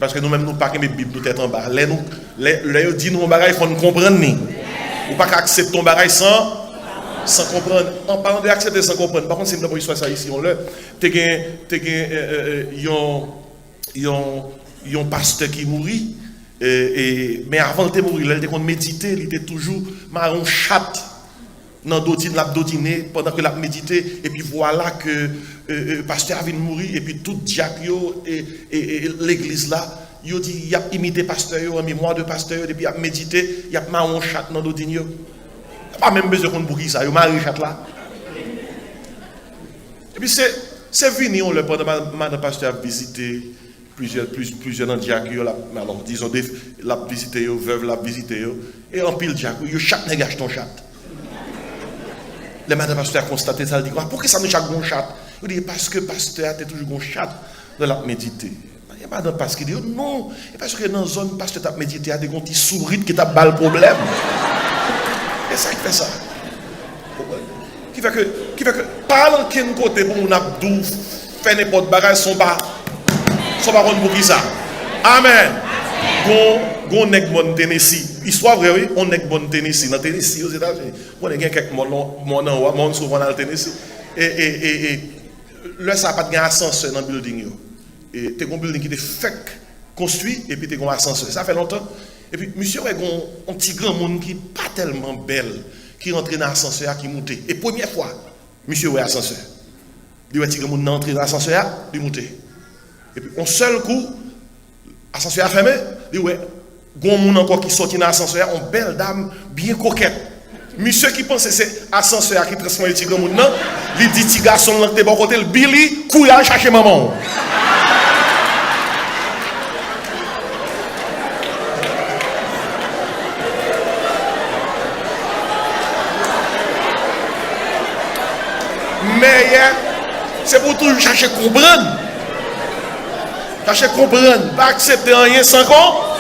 Parce que nous-mêmes, nous ne pas Bible, nous tête en bas. Les dit nous, il faut nous comprendre. Ou pas accepter ton bagage sans comprendre. En parlant d'accepter sans comprendre, par contre, c'est une bonne histoire ça ici. On l'a. Il y a un pasteur qui mourit. Mais avant de mourir, il était méditer, il était toujours marron chat dans dotine, l'a dotiné pendant que l'a médité. Et puis voilà que le pasteur a mourir. Et puis tout diacre et l'église là, il dit il a imité pasteur en mémoire de pasteur. Et puis il a médité, il a marron chat dans dotine. Il n'y a pas même besoin qu'on bouille ça, il a marron chat là. Et puis c'est fini, on le pendant que le pasteur a visité. Plusieurs dans diacre, alors disons, la visité, veuve la visité, et en pile diacre, yo chat négage ton chat. Les madame pasteur a constaté ça, il dit, pourquoi ça nous chaque bon chat? Il dit, parce que pasteur a toujours bon chat dans la médité. Il y a madame pasteur qui dit, non, parce que dans la zone pasteur a médité, il y a des petits sourites qui tapent le problème. Et ça qui fait ça. Qui fait que, parle qu'un côté pour mon abdou, fait n'importe bagage, son bas. Son baron pour qui ça? Amen. Gon nèg bon Tennessee. Histoire vraie oui, on nèg bon Tennessee dans Tennessee aux États-Unis. On a quelques mon souvent dans Tennessee et là ça pas de ascenseur dans building yo. Et t'es un building qui était fake construit et puis t'es un ascenseur. Ça fait longtemps. Et puis monsieur est un petit grand monde qui pas tellement belle qui rentre dans l'ascenseur qui monte. Et première fois, monsieur ouais ascenseur. Il ouais petit grand monde entrer dans l'ascenseur, il monte. Et puis, un seul coup, l'ascenseur a fermé, il dit, ouais, gon moun encore qui sorti dans l'ascenseur, une belle dame bien coquette. Monsieur qui pense que c'est l'ascenseur qui transforme le petit grand moun, non, il dit, petit garçon, là, t'es bon côté, le Billy, couille à chercher maman. Mais, c'est pour toujours chercher comprendre. Cherchez comprendre, pas accepter rien sans quoi.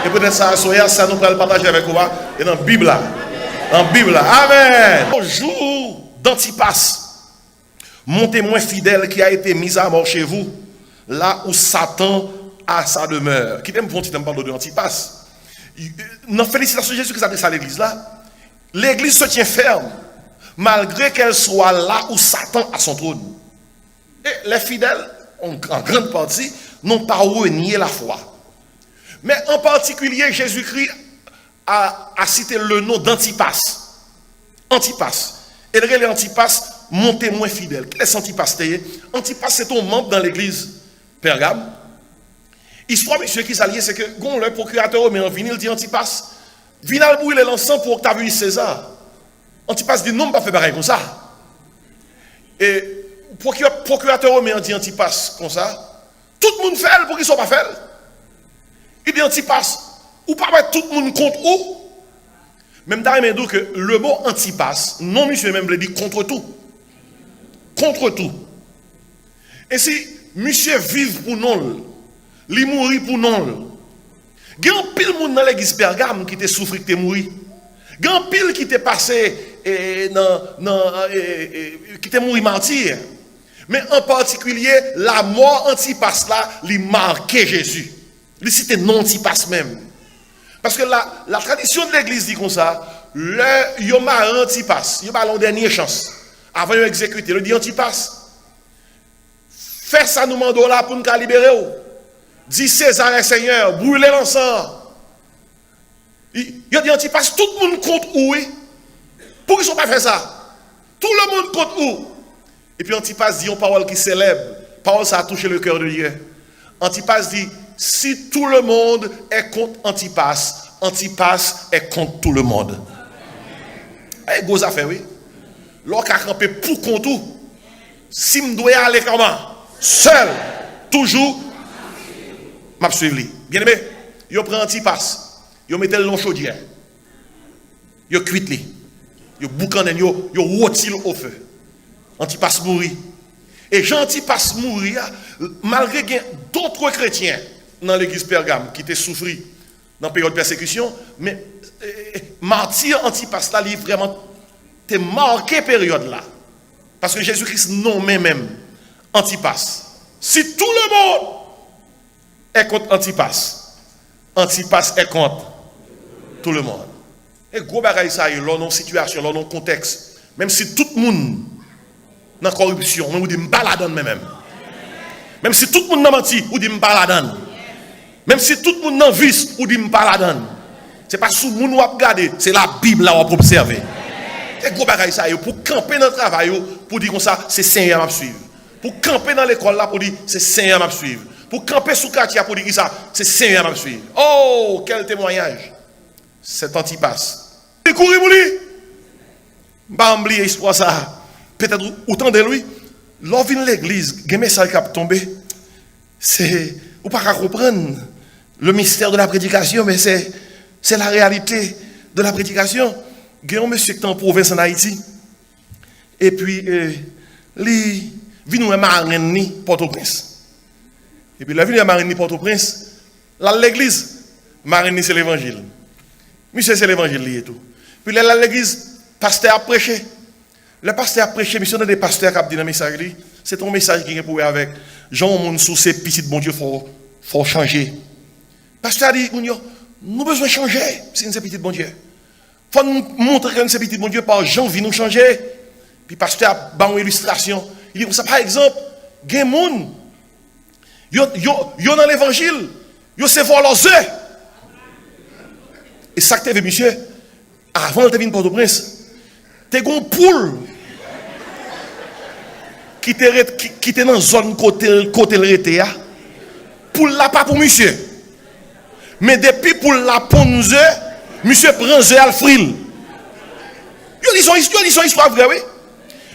Et peut-être ça, ça nous va le partager avec vous. Et dans la Bible là. Dans la Bible là. Amen. Au jour d'Antipas, mon témoin fidèle qui a été mis à mort chez vous, là où Satan a sa demeure. Qui t'aime pour tu parles de Antipas. Dans félicitations Jésus qui a dit ça à l'église là. L'église se tient ferme, malgré qu'elle soit là où Satan a son trône. Et les fidèles, en grande partie, n'ont pas renié la foi. Mais en particulier, Jésus-Christ a cité le nom d'Antipas. Antipas. Et le Antipas, mon témoin fidèle. Quel est Antipas? Antipas, c'est un membre dans l'église Pergame. Histoire, monsieur, qui s'allie, c'est que, le procurateur romain vient, il dit Antipas, viens à brûler l'encens pour Octavius César. Antipas dit non, pas faire pareil comme ça. Et procurateur romain dit Antipas comme ça. Tout le monde fait pour qu'ils ne soient pas fait. Il dit Antipas, ou pas mettre tout le monde contre où? Même d'ailleurs, il dit que le mot Antipas, non, monsieur, même le dit contre tout. Contre tout. Et si monsieur vive pour non, il mourit pour non. Il y a un pile monde dans l'église Pergame qui était souffert, qui était mort. Il y a un pile qui était passé, qui était mort martyr. Mais en particulier, la mort Antipas là, il marquait Jésus. Il c'était non Antipas même. Parce que la tradition de l'église dit comme ça, le yoma Antipas, il y a la dernière chance. Avant de l'exécuter, il dit Antipas, fais ça nous mando là pour nous libérer. Dis César est Seigneur, brûlez l'encens. Il dit Antipas, tout le monde compte où? Pourquoi ils ne sont pas fait ça? Tout le monde compte où? Et puis Antipas dit une parole qui célèbre. Parole ça a touché le cœur de Dieu. Antipas dit, si tout le monde est contre Antipas, Antipas est contre tout le monde. Eh, gros affaire, oui. L'autre a campé pour contre tout. Si je dois aller comment? Seul, toujours, m'a suivi. Bien aimé, yo prend Antipas, yo mette le long chaudière. Yo cuit li. Yo boucanen yo rotil au feu. Antipas mourit. Et Jean Antipas mourit malgré d'autres chrétiens dans l'église Pergame qui étaient souffris dans la période de persécution, mais martyr Antipas là, il vraiment t'es marqué période là. Parce que Jésus-Christ nommait même Antipas. Si tout le monde est contre Antipas. Antipas est contre tout le monde. Et gros bagaille ça, là, dans situation, là, dans contexte. Même si tout le monde dans la corruption, on dit m'baladane même. Même si tout le monde dans menti, on dit m'baladane. Même si tout le monde dans vice, on dit m'baladane. C'est pas sous le monde ou regarder, c'est la Bible là on observer. Et gros bagaille ça, pour camper dans le travail, pour dire comme ça, c'est Seigneur m'a suivre. Pour camper dans l'école là, pour dire c'est Seigneur m'a suivre. Pour camper sous quartier pour dire ça, c'est Seigneur m'a suivre. Oh, quel témoignage! C'est Antipas. Il courir pour lui. Pas oublier histoire ça. Peut-être autant de lui. Lors de l'église, il y a un message qui a tombé. C'est ou pas comprendre le mystère de la prédication, mais c'est la réalité de la prédication. Il y a un monsieur qui est en province en Haïti. Et puis, il vient à Marigny, Port-au-Prince. Et puis, il vient à Marigny, Port-au-Prince. Là, l'église, Marigny, c'est l'évangile. Monsieur, c'est l'évangile et tout. Puis là, l'église, pasteur a prêché. Le pasteur a prêché, monsieur, des pasteurs qui ont dit dans le message, c'est ton message qui est pour avec Jean Moun sous ces petits bon Dieu, faut changer. Pasteur a dit, nous avons besoin de changer, c'est une petite bon Dieu. Il faut nous montrer que c'est petit bon Dieu par Jean vient nous changer. Puis pasteur a une illustration. Il dit, ça par exemple, il y a des gens, ils dans l'évangile, ils se volent leurs œufs. Et ça que tu as vu, monsieur, avant de venir Port-au-Prince, tu as une poule qui était dans la zone côté le rété. Poule là pas pour monsieur. Mais depuis pour la ponze, monsieur prend œuf à fril. Ils sont histoire vraie, oui.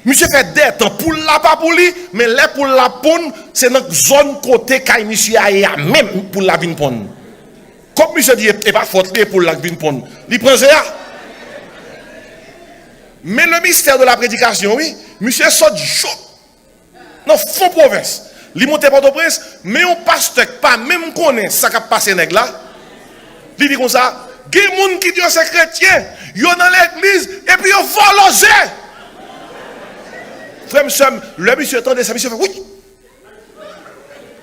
Monsieur fait des temps pour la pas pour lui, mais là pour la ponne, c'est dans la zone côté quand monsieur a même pour la vin ponne. Comme monsieur dit, et pas faute pour la vin ponne. Il prend ça. Mais le mystère de la prédication, oui, monsieur sort chaud. Dans fond province. Il monte Port-au-Prince, mais on pasteur pas même connaît ça qui a passé nèg là. Il dit comme ça, il y a des gens qui disent c'est chrétien, ils sont dans l'église et puis ils volent aux œufs. Frère, monsieur, le monsieur attendait ça, monsieur fait oui.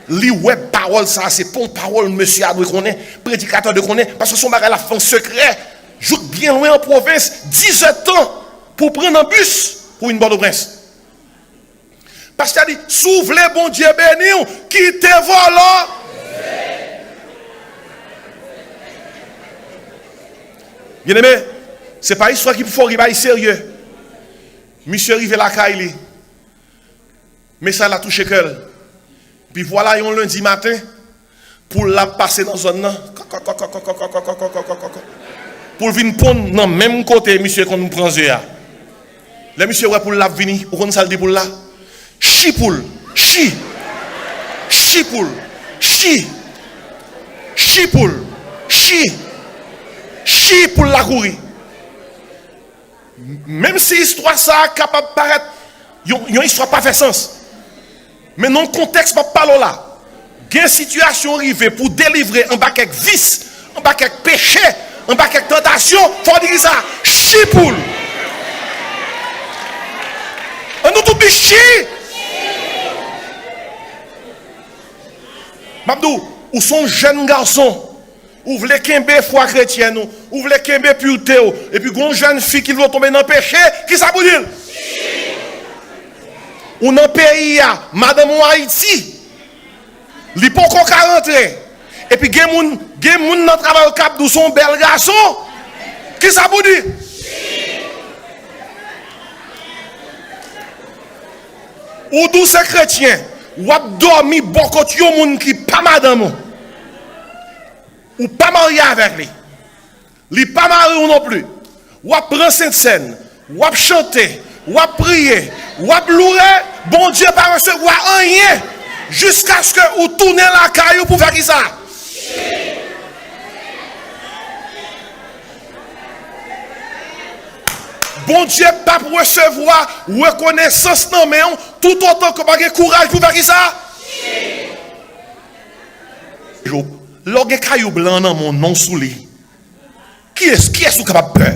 Li web parole ça, c'est pour parole monsieur a de connaître, prédicateur de connaître, parce que son bagage la fait en secret, joue bien loin en province, 17 ans pour prendre un bus pour une Port-au-Prince. Parce qu'il a dit, s'ouvre les bon Dieu béni, qui te vole. Bien aimé, ce n'est pas une histoire qui faut arriver sérieux. Monsieur arrive à la caille, mais ça l'a touché cœur. Puis voilà, un lundi matin, pour la passer dans zone là, pour venir prendre dans le même côté, monsieur, qu'on nous prend ça. Le monsieur, ouais, pour la venir, pour qu'on s'allie pour là. Chipoule, chipoule, chipoule, chi pour la courir. Même si l'histoire ça est capable de paraître, une histoire pas fait sens. Mais non, le contexte pas parler là. Il y a une situation arrivée pour délivrer un bac avec vice, un bac avec péché, un bac avec tentation. Il faut dire ça, chipoule. On nous tout chi. Mabdou, ou son jeune garçon, ou voulez qu'un foi chrétienne, ou voulez qu'un pureté, et puis une jeune fille qui veut tomber dans le péché, qui ça vous dit? Ou dans le pays, madame ou Haïti, il n'est pas encore rentrer. Et puis il y a des gens qui travaillent au cap de son bel garçon, qui ça vous dit? Ou d'où c'est chrétien? Ou a dormi beaucoup de gens qui pas madame ou pas marié avec lui. Li pas marié non plus. Ou a prendre cette scène, ou a chanter, ou a prier, ou a louer, bon Dieu pas recevoir rien jusqu'à ce que vous tournez la caillou pour faire qui ça. Bon Dieu pas pour recevoir reconnaissance non mais tout autant que pas de courage pour faire qui ça. Lorsque caillou blanc dans mon nom sous lui. Qui est capable de peur?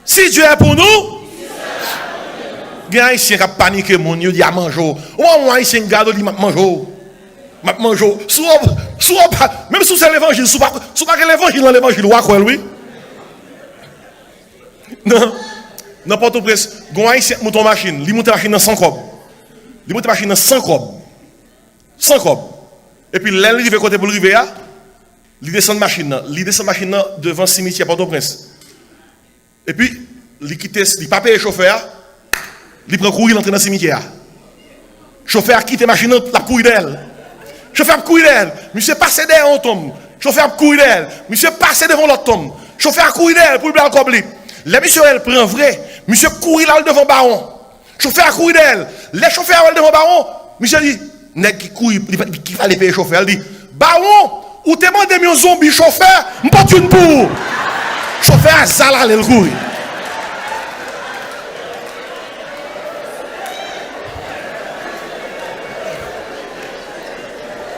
Si Dieu est pour nous, il y a un haïtien qui a paniqué mon Dieu dit à manger. Ou un haïtien garde dit manger. Même si c'est l'évangile, si pas l'évangile dans l'évangile, ou à quoi, oui? Non. N'importe où, Goaïs monte en machine, il monte la machine dans 100 cob. Il monte la machine dans 100 cob. 100 cob. Et puis, là, il arrive côté pour arriver là, il descend de machine, devant le cimetière Port-au-Prince. Et puis, il quitte, il pas paye le chauffeur, il prend courir, il entre dans le cimetière. Le chauffeur quitte la machine, la couille d'elle. Le chauffeur couille d'elle. Monsieur passe derrière un tombe. Le chauffeur couille d'elle. Monsieur passe devant l'autre tombe. Le chauffeur couille d'elle pour le blanc cobli. Les monsieur elle prend vrai. Monsieur couille là devant baron. Le chauffeur couille d'elle. Les chauffeurs elle devant baron. Monsieur dit, nèg qui couille, qui fallait payer le chauffeur. Il dit, baron, ou te demande un zombie chauffeur, m'porte une pour. Le chauffeur zala le couille.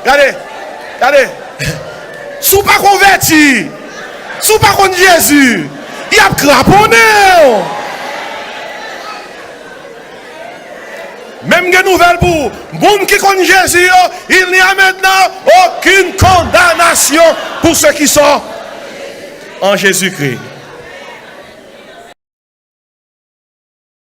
Regardez. Sous pas converti, sous pas contre Jésus, il a craponné. Même des nouvelles pour monde qui connaît Jésus, il n'y a maintenant aucune condamnation pour ceux qui sont en Jésus-Christ.